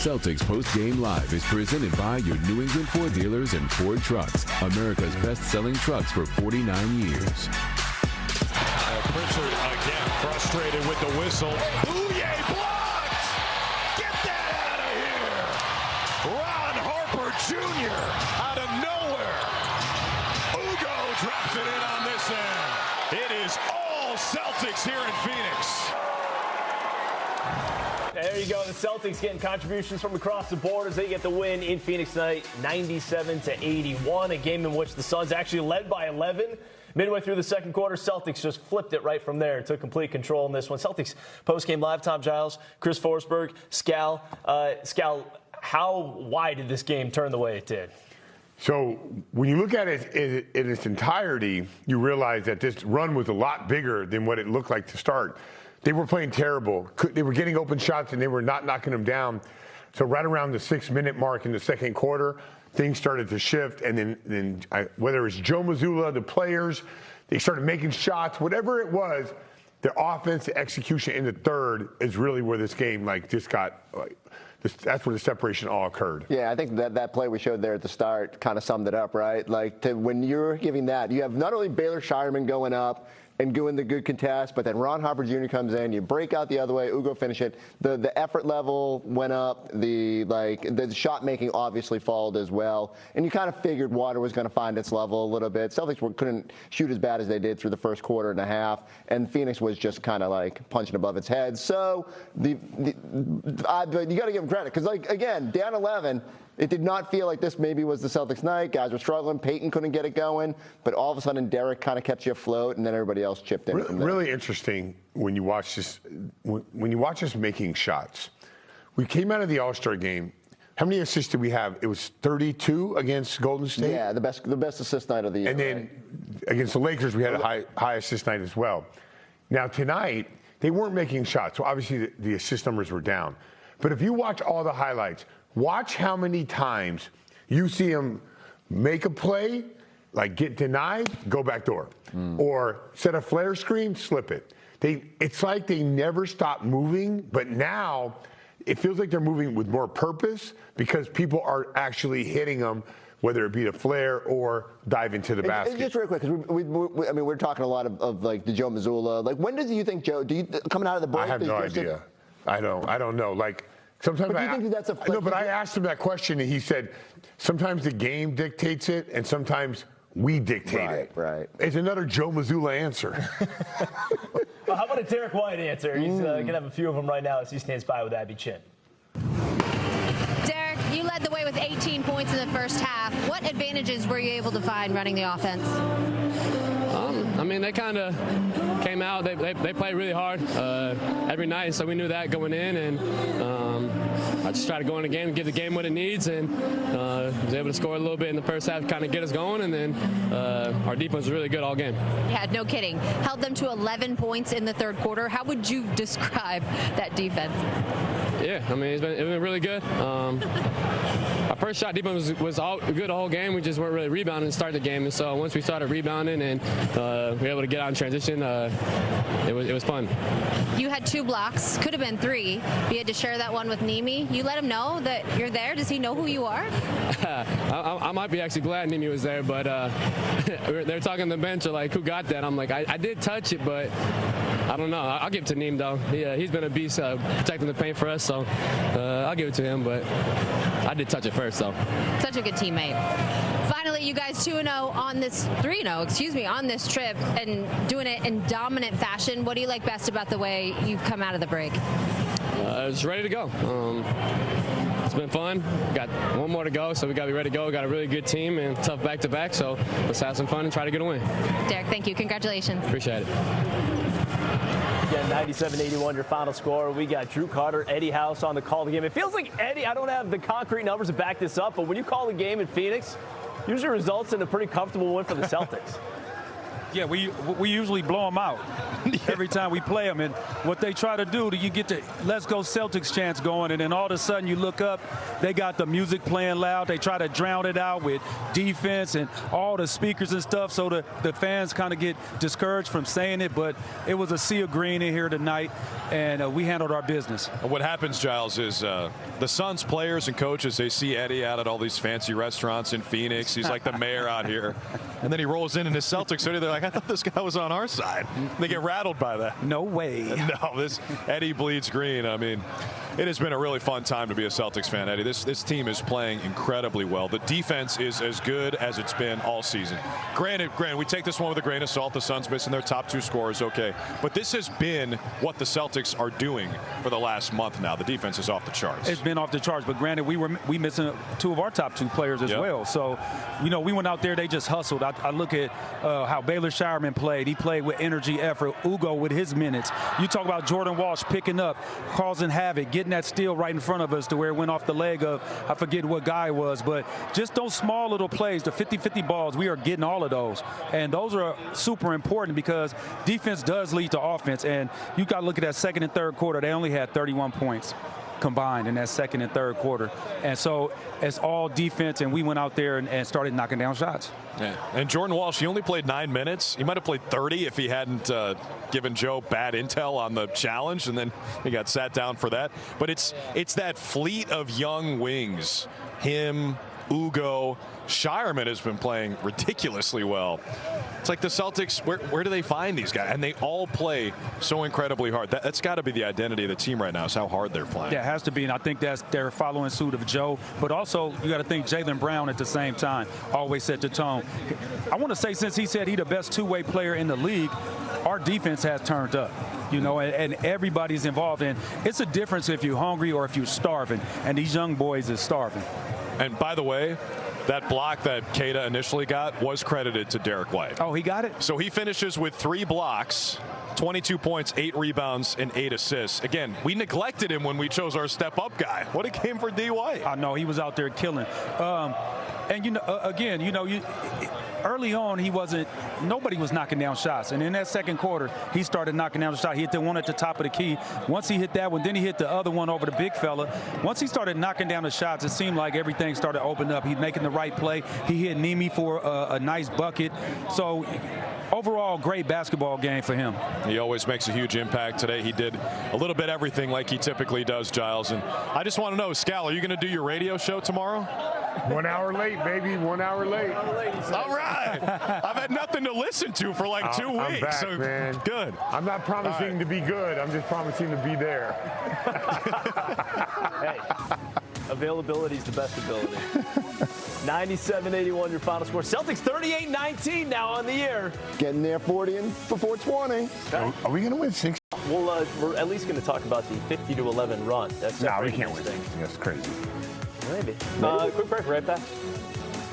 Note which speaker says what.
Speaker 1: Celtics Post-Game Live is presented by your New England Ford dealers and Ford Trucks, America's best-selling trucks for 49 years.
Speaker 2: Pritchard again frustrated with the whistle. Bouye blocks! Get that out of here! Ron Harper Jr. out of nowhere. Ugo drops it in on this end. It is all Celtics here in Phoenix.
Speaker 3: There you go. The Celtics getting contributions from across the board as they get the win in Phoenix tonight, 97-81, a game in which the Suns actually led by 11. Midway through the second quarter, Celtics just flipped it right from there and took complete control in this one. Celtics post-game live, Tom Giles, Chris Forsberg, Scal. Scal, how wide did this game turn the way it did?
Speaker 4: So when you look at it in its entirety, you realize that this run was a lot bigger than what it looked like to start. They were playing terrible. They were getting open shots, and they were not knocking them down. So right around the 6-minute mark in the second quarter, things started to shift. And then whether it's Joe Mazzulla, the players, they started making shots. Whatever it was, the offense, the execution in the third is really where this game just got that's where the separation all occurred.
Speaker 5: Yeah, I think that play we showed there at the start kind of summed it up, right? When you're giving that, you have not only Baylor Shireman going up and doing the good contest, but then Ron Harper Jr. comes in, you break out the other way, Ugo finish it. The effort level went up, the shot making obviously followed as well, and you kind of figured water was going to find its level a little bit. Celtics couldn't shoot as bad as they did through the first quarter and a half, and Phoenix was just kind of punching above its head. So you got to give them credit, because again, down 11, it did not feel like this maybe was the Celtics night. Guys were struggling. Peyton couldn't get it going. But all of a sudden, Derrick kind of kept you afloat, and then everybody else chipped in from there.
Speaker 4: Really interesting when you watch this. When you watch us making shots. We came out of the All-Star game. How many assists did we have? It was 32 against Golden State?
Speaker 5: Yeah, the best assist night of the year.
Speaker 4: And then against the Lakers, we had a high assist night as well. Now, tonight, they weren't making shots. So, obviously, the assist numbers were down. But if you watch all the highlights, watch how many times you see them make a play, get denied, go back door. Or set a flare screen, slip it. It's like they never stop moving, but now it feels like they're moving with more purpose because people are actually hitting them, whether it be the flare or dive into the basket.
Speaker 5: Just real quick, because we're talking a lot of the Joe Mazzulla. When do you think, Joe, coming out of the break?
Speaker 4: I have no idea. I don't know. Sometimes
Speaker 5: but do you think that's a
Speaker 4: no, but I asked him that question, and he said sometimes the game dictates it, and sometimes we dictate it.
Speaker 5: Right.
Speaker 4: It's another Joe Mazzulla answer.
Speaker 3: Well, how about a Derrick White answer? He's going to have a few of them right now as he stands by with Abby Chin.
Speaker 6: Derrick, you led the way with 18 points in the first half. What advantages were you able to find running the offense?
Speaker 7: They kind of came out. They played really hard every night, so we knew that going in. And I just tried to go in the game and give the game what it needs, and was able to score a little bit in the first half, kind of get us going. And then our defense was really good all game.
Speaker 6: Yeah, no kidding. Held them to 11 points in the third quarter. How would you describe that defense?
Speaker 7: Yeah, it's been really good. Our first shot defense was all good the whole game. We just weren't really rebounding to start the game. And so once we started rebounding and we were able to get out in transition, it was fun.
Speaker 6: You had 2 blocks, could have been 3. You had to share that one with Nimi. You let him know that you're there. Does he know who you are?
Speaker 7: I might be actually glad Nimi was there, but they're talking on the bench, who got that? I'm I did touch it, but I don't know. I'll give it to Neem, though. He's been a beast protecting the paint for us, so I'll give it to him, but I did touch it first, so.
Speaker 6: Such a good teammate. Finally, you guys 2-0 on this, 3-0, on this trip, and doing it in dominant fashion. What do you like best about the way you've come out of the break?
Speaker 7: Just ready to go. It's been fun. Got one more to go, so we got to be ready to go. Got a really good team and tough back-to-back, so let's have some fun and try to get a win.
Speaker 6: Derrick, thank you. Congratulations.
Speaker 7: Appreciate it.
Speaker 3: Again, 97-81, your final score. We got Drew Carter, Eddie House on the call of the game. It feels like Eddie, I don't have the concrete numbers to back this up, but when you call the game in Phoenix, usually results in a pretty comfortable win for the Celtics.
Speaker 8: Yeah, we usually blow them out every time we play them. And what they try to do, you get the "Let's Go Celtics" chants going, and then all of a sudden you look up, they got the music playing loud. They try to drown it out with defense and all the speakers and stuff, so the fans kind of get discouraged from saying it. But it was a sea of green in here tonight, and we handled our business.
Speaker 2: What happens, Giles, is the Suns players and coaches, they see Eddie out at all these fancy restaurants in Phoenix. He's like the mayor out here. And then he rolls in his Celtics hoodie. They're like, I thought this guy was on our side. They get rattled by that.
Speaker 8: No way.
Speaker 2: No, this Eddie bleeds green. I mean, it has been a really fun time to be a Celtics fan, Eddie. This team is playing incredibly well. The defense is as good as it's been all season. Granted, we take this one with a grain of salt. The Suns missing their top 2 scorers, okay. But this has been what the Celtics are doing for the last month now. The defense is off the charts.
Speaker 8: It's been off the charts, but granted, we missing 2 of our top 2 players as well. So, we went out there, they just hustled. I look at how Baylor Shireman played. He played with energy, effort. Ugo with his minutes. You talk about Jordan Walsh picking up, causing havoc, getting that steal right in front of us to where it went off the leg of, I forget what guy it was, but just those small little plays, the 50-50 balls, we are getting all of those. And those are super important because defense does lead to offense. And you got to look at that second and third quarter. They only had 31 points combined in that second and third quarter. And so it's all defense, and we went out there and started knocking down shots.
Speaker 2: Yeah. And Jordan Walsh, he only played 9 minutes. He might have played 30 if he hadn't given Joe bad intel on the challenge, and then he got sat down for that. But it's that fleet of young wings. Him, Ugo, Shireman has been playing ridiculously well. It's like the Celtics, where do they find these guys? And they all play so incredibly hard. That's got to be the identity of the team right now, is how hard they're playing.
Speaker 8: Yeah, it has to be, and I think they're following suit of Joe. But also, you got to think Jaylen Brown at the same time always set the tone. I want to say, since he said he's the best two-way player in the league, our defense has turned up. And everybody's involved. And it's a difference if you're hungry or if you're starving. And these young boys is starving.
Speaker 2: And by the way, that block that Keita initially got was credited to Derrick White.
Speaker 8: Oh, he got it?
Speaker 2: So he finishes with 3 blocks, 22 points, 8 rebounds, and 8 assists. Again, we neglected him when we chose our step-up guy. What a game for D. White.
Speaker 8: I know, he was out there killing. Early on, nobody was knocking down shots. And in that second quarter, he started knocking down the shot. He hit the one at the top of the key. Once he hit that one, then he hit the other one over the big fella. Once he started knocking down the shots, it seemed like everything started to open up. He's making the right play. He hit Nemi for a nice bucket. So overall, great basketball game for him.
Speaker 2: He always makes a huge impact. Today he did a little bit everything like he typically does, Giles. And I just want to know, Scal, are you going to do your radio show tomorrow?
Speaker 4: 1 hour late, baby. 1 hour late.
Speaker 2: All right. I've had nothing to listen to for like 2 weeks.
Speaker 4: I'm back,
Speaker 2: so
Speaker 4: man.
Speaker 2: Good.
Speaker 4: I'm not promising to be good. I'm just promising to be there.
Speaker 3: Hey, availability is the best ability. 97-81 your final score. Celtics 38-19 now on the year.
Speaker 5: Getting there 40 and before 20.
Speaker 4: Are we going to win 6?
Speaker 3: Well, we're at least going to talk about the 50-11 run.
Speaker 4: No, we can't win 6. That's crazy.
Speaker 3: Maybe. Quick break, right back.